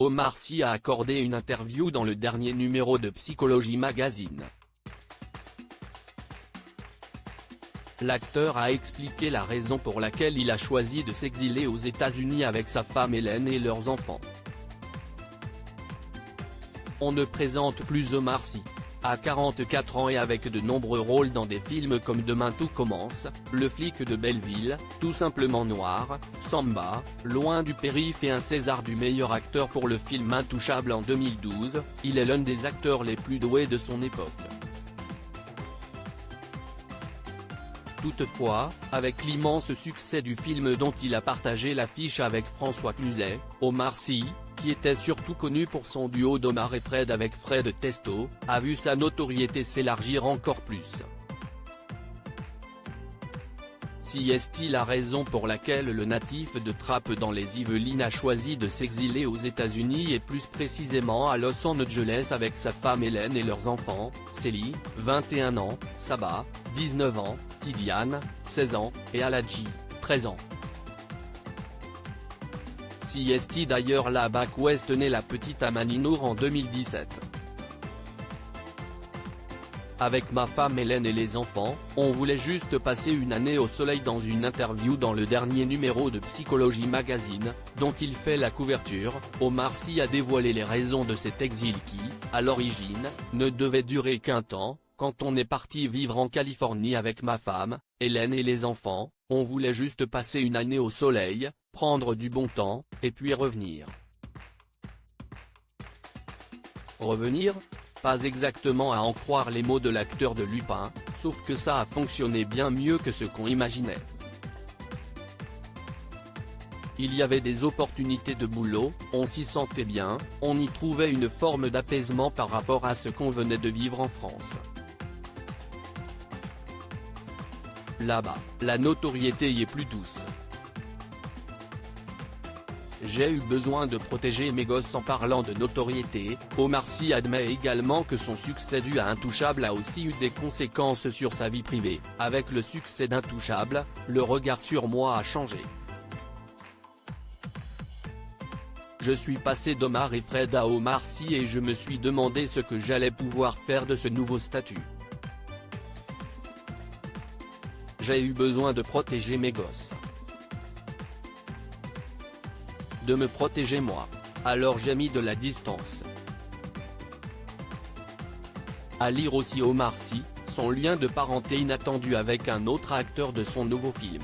Omar Sy a accordé une interview dans le dernier numéro de Psychologie Magazine. L'acteur a expliqué la raison pour laquelle il a choisi de s'exiler aux États-Unis avec sa femme Hélène et leurs enfants. On ne présente plus Omar Sy. À 44 ans et avec de nombreux rôles dans des films comme Demain tout commence, Le flic de Belleville, Tout simplement noir, Samba, Loin du périph' et un César du meilleur acteur pour le film Intouchable en 2012, il est l'un des acteurs les plus doués de son époque. Toutefois, avec l'immense succès du film dont il a partagé l'affiche avec François Cluzet, Omar Sy, qui était surtout connu pour son duo d'Omar et Fred avec Fred Testo, a vu sa notoriété s'élargir encore plus. Si est-il la raison pour laquelle le natif de Trappes dans les Yvelines a choisi de s'exiler aux États-Unis et plus précisément à Los Angeles avec sa femme Hélène et leurs enfants, Célie, 21 ans, Saba, 19 ans, Tidiane, 16 ans, et Aladji, 13 ans. Si est d'ailleurs là-bas qu'ouest née la petite Amani Nour en 2017. Avec ma femme Hélène et les enfants, on voulait juste passer une année au soleil. Dans une interview dans le dernier numéro de Psychologie Magazine, dont il fait la couverture, Omar Sy a dévoilé les raisons de cet exil qui, à l'origine, ne devait durer qu'un temps. Quand on est parti vivre en Californie avec ma femme, Hélène et les enfants, on voulait juste passer une année au soleil, prendre du bon temps, et puis revenir. Revenir ? Pas exactement à en croire les mots de l'acteur de Lupin, sauf que ça a fonctionné bien mieux que ce qu'on imaginait. Il y avait des opportunités de boulot, on s'y sentait bien, on y trouvait une forme d'apaisement par rapport à ce qu'on venait de vivre en France. Là-bas, la notoriété y est plus douce. J'ai eu besoin de protéger mes gosses. En parlant de notoriété, Omar Sy admet également que son succès dû à Intouchable a aussi eu des conséquences sur sa vie privée. Avec le succès d'Intouchable, le regard sur moi a changé. Je suis passé d'Omar et Fred à Omar Sy et je me suis demandé ce que j'allais pouvoir faire de ce nouveau statut. J'ai eu besoin de protéger mes gosses. De me protéger moi. Alors j'ai mis de la distance. À lire aussi Omar Sy, son lien de parenté inattendu avec un autre acteur de son nouveau film.